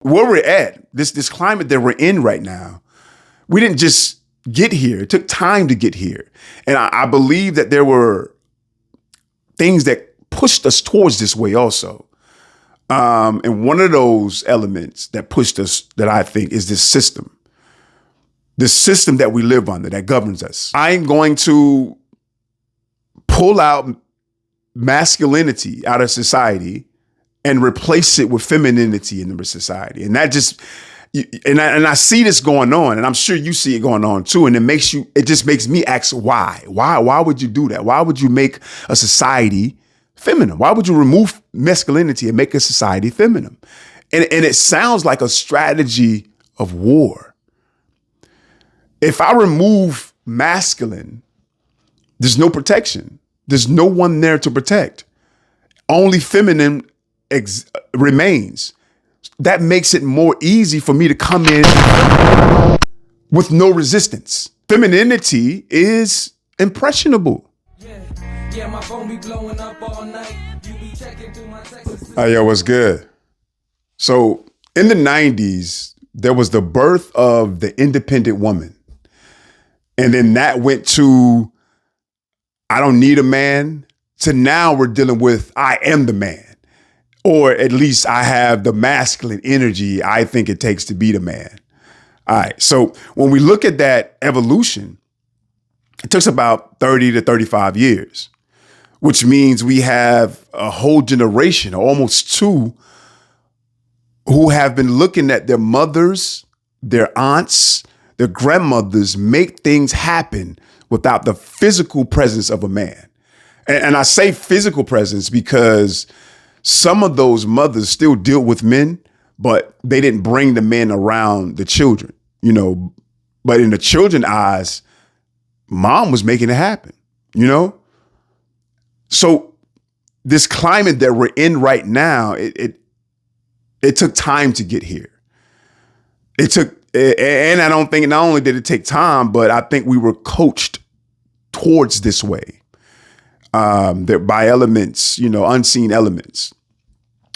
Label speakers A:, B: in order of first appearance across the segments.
A: where we're at, this climate that we're in right now, we didn't just get here. It took time to get here. And I believe that there were things that pushed us towards this way also. And one of those elements that pushed us, that I think, is this system that we live under that governs us. I'm going to pull out masculinity out of society and replace it with femininity in the society. And that just, and I see this going on, and I'm sure you see it going on too. And it just makes me ask why? Why would you do that? Why would you make a society feminine? Why would you remove masculinity and make a society feminine? And it sounds like a strategy of war. If I remove masculine, there's no protection. There's no one there to protect. Only feminine remains. That makes it more easy for me to come in with no resistance. Femininity is impressionable. Yeah, my phone be blowing up all night. You be checking through my texts. Yo, what's good? So in the 90s, there was the birth of the independent woman. And then that went to, I don't need a man, to now we're dealing with, I am the man. Or at least I have the masculine energy I think it takes to be the man. All right. So when we look at that evolution, it took about 30 to 35 years, which means we have a whole generation, or almost two, who have been looking at their mothers, their aunts, their grandmothers make things happen without the physical presence of a man. And I say physical presence because some of those mothers still deal with men, but they didn't bring the men around the children, you know. But in the children's eyes, mom was making it happen, you know. So this climate that we're in right now, it took time to get here. And I don't think not only did it take time, but I think we were coached towards this way. That by elements, you know, unseen elements.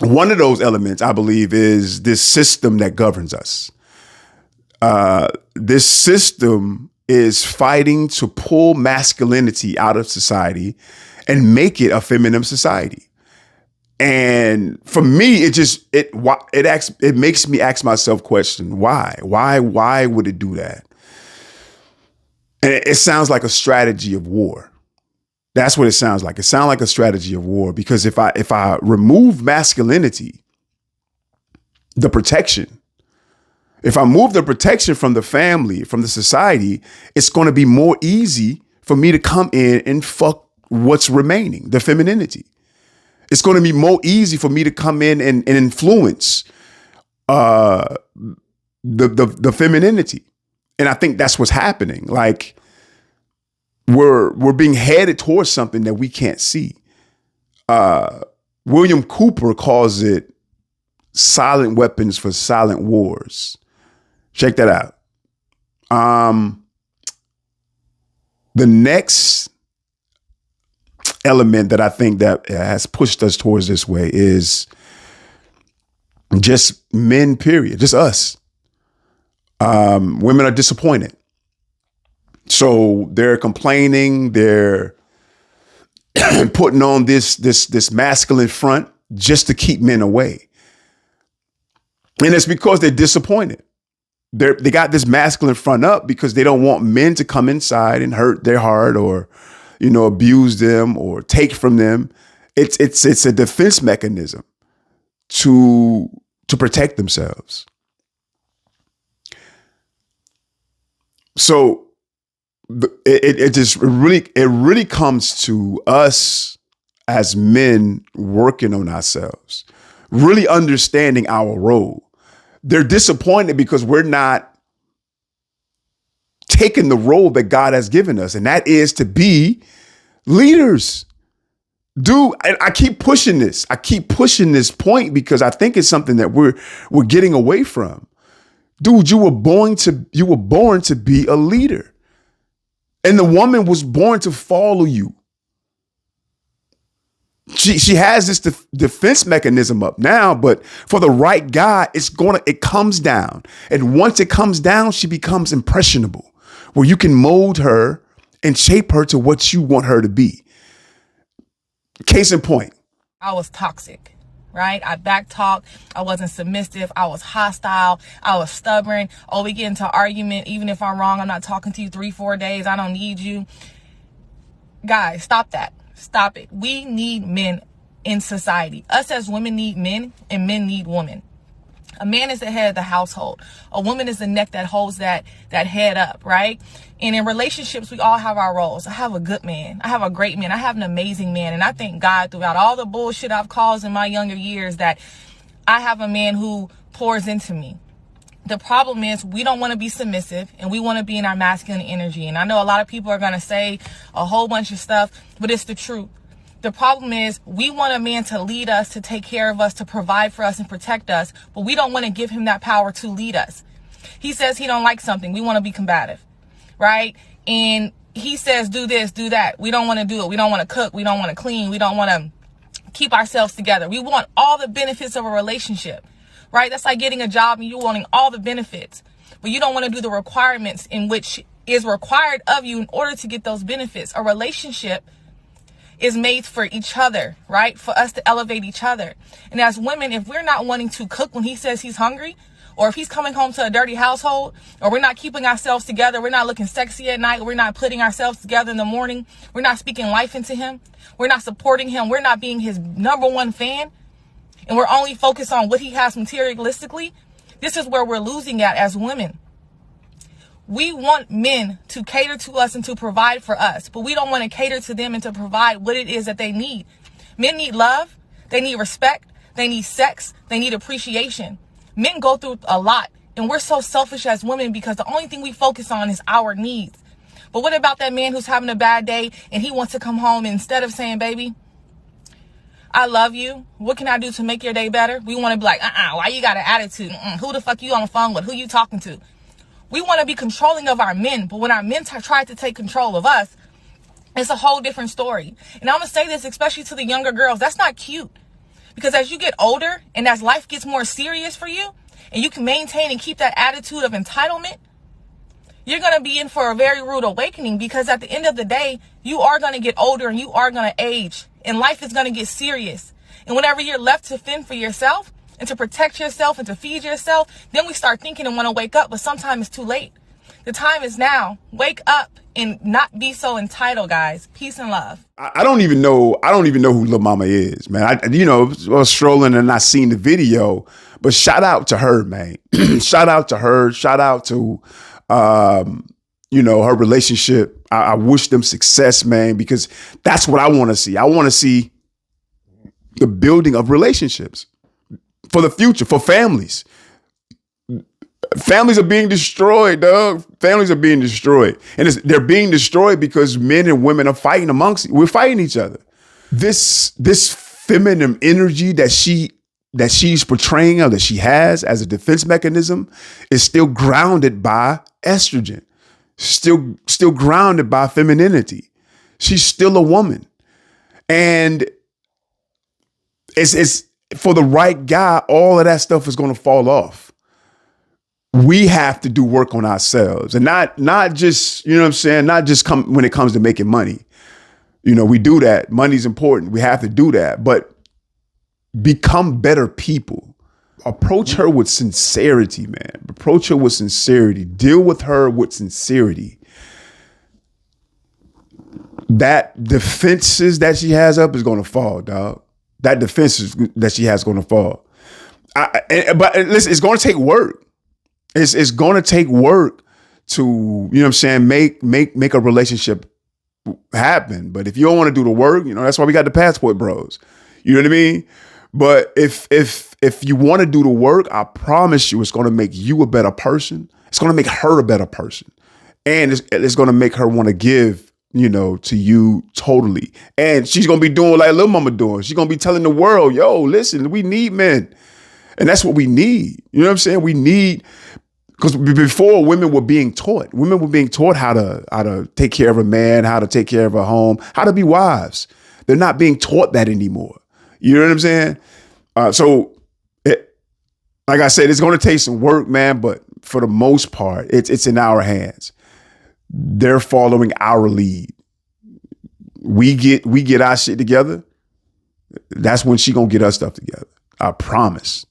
A: One of those elements, I believe, is this system that governs us. This system is fighting to pull masculinity out of society and make it a feminine society. And for me, it makes me ask myself question, why? Why would it do that? And it sounds like a strategy of war. That's what it sounds like. It sounds like a strategy of war, because if I remove masculinity, the protection, if I move the protection from the family, from the society, it's going to be more easy for me to come in and fuck what's remaining, the femininity. It's going to be more easy for me to come in and influence the femininity. And I think that's what's happening. Like, we're being headed towards something that we can't see. William Cooper calls it silent weapons for silent wars. Check that out. The next element that I think that has pushed us towards this way is just men, period, just us. Women are disappointed. So they're complaining, they're putting on this masculine front just to keep men away. And it's because they're disappointed. They got this masculine front up because they don't want men to come inside and hurt their heart, or, you know, abuse them or take from them. It's a defense mechanism to protect themselves. So it really comes to us as men working on ourselves, really understanding our role. They're disappointed because we're not taking the role that God has given us, and that is to be leaders. Dude, I keep pushing this. I keep pushing this point because I think it's something that we're getting away from. Dude, you were born to be a leader. And the woman was born to follow you. she has this defense mechanism up now, but for the right guy, it comes down. And once it comes down, she becomes impressionable, where you can mold her and shape her to what you want her to be. Case in point.
B: I was toxic, right? I backtalked. I wasn't submissive. I was hostile. I was stubborn. Oh, we get into argument. Even if I'm wrong, I'm not talking to you 3-4 days. I don't need you. Guys, stop that. Stop it. We need men in society. Us as women need men, and men need women. A man is the head of the household. A woman is the neck that holds that head up, right? And in relationships, we all have our roles. I have a good man. I have a great man. I have an amazing man. And I thank God throughout all the bullshit I've caused in my younger years that I have a man who pours into me. The problem is we don't want to be submissive, and we want to be in our masculine energy. And I know a lot of people are going to say a whole bunch of stuff, but it's the truth. The problem is we want a man to lead us, to take care of us, to provide for us and protect us, but we don't want to give him that power to lead us. He says he don't like something. We want to be combative, right? And he says, do this, do that. We don't want to do it. We don't want to cook. We don't want to clean. We don't want to keep ourselves together. We want all the benefits of a relationship, right? That's like getting a job and you wanting all the benefits, but you don't want to do the requirements in which is required of you in order to get those benefits. A relationship is made for each other, right? For us to elevate each other. And as women, if we're not wanting to cook when he says he's hungry, or if he's coming home to a dirty household, or we're not keeping ourselves together, we're not looking sexy at night, we're not putting ourselves together in the morning, we're not speaking life into him, we're not supporting him, we're not being his number one fan, and we're only focused on what he has materialistically, this is where we're losing at as women. We want men to cater to us and to provide for us, but we don't want to cater to them and to provide what it is that they need. Men need love. They need respect. They need sex. They need appreciation. Men go through a lot, and we're so selfish as women because the only thing we focus on is our needs. But what about that man who's having a bad day and he wants to come home, and instead of saying, baby, I love you, what can I do to make your day better? We want to be like, why you got an attitude? Who the fuck you on the phone with? Who you talking to? We want to be controlling of our men, but when our men try to take control of us, it's a whole different story. And I'm going to say this, especially to the younger girls, that's not cute. Because as you get older and as life gets more serious for you, and you can maintain and keep that attitude of entitlement, you're going to be in for a very rude awakening, because at the end of the day, you are going to get older and you are going to age, and life is going to get serious. And whenever you're left to fend for yourself, and to protect yourself and to feed yourself, then we start thinking and want to wake up, but sometimes it's too late. The time is now. Wake up and not be so entitled, guys. Peace and love.
A: I don't even know who Lil Mama is, man. I was strolling and I seen the video, but shout out to her, man. Shout out to her. Shout out to, her relationship. I wish them success, man, because that's what I want to see. I want to see the building of relationships. For the future, for families. Families are being destroyed, dog. Families are being destroyed. And they're being destroyed because men and women are fighting we're fighting each other. This feminine energy that she's portraying, or that she has as a defense mechanism, is still grounded by estrogen. Still grounded by femininity. She's still a woman. And it's for the right guy, all of that stuff is going to fall off. We have to do work on ourselves, and not just, you know what I'm saying? Not just when it comes to making money. We do that. Money's important. We have to do that, but become better people. Approach her with sincerity, man. Approach her with sincerity. Deal with her with sincerity. That defenses that she has up is going to fall, dog. That defense that she has going to fall. But listen, it's going to take work. It's going to take work to, make a relationship happen. But if you don't want to do the work, that's why we got the passport bros. You know what I mean? But if you want to do the work, I promise you, it's going to make you a better person. It's going to make her a better person. And it's going to make her want to give, to you totally. And she's going to be doing like Lil Mama doing. She's going to be telling the world, yo, listen, we need men. And that's what we need. You know what I'm saying? We need, because before women were being taught how to take care of a man, how to take care of a home, how to be wives. They're not being taught that anymore. You know what I'm saying? Like I said, it's going to take some work, man. But for the most part, it's in our hands. They're following our lead. We get our shit together. That's when she gonna get her stuff together. I promise.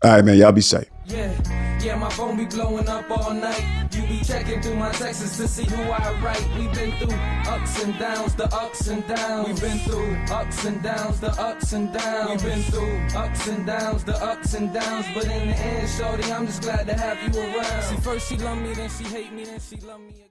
A: All right, man. Y'all be safe.
C: Yeah, my phone be blowing up all night. You be checking through my texts to see who I write. We've been through ups and downs, the ups and downs. We've been through ups and downs, the ups and downs. We've been through ups and downs, the ups and downs. But in the end, shorty, I'm just glad to have you around. See, first she loved me, then she hate me, then she loved me again.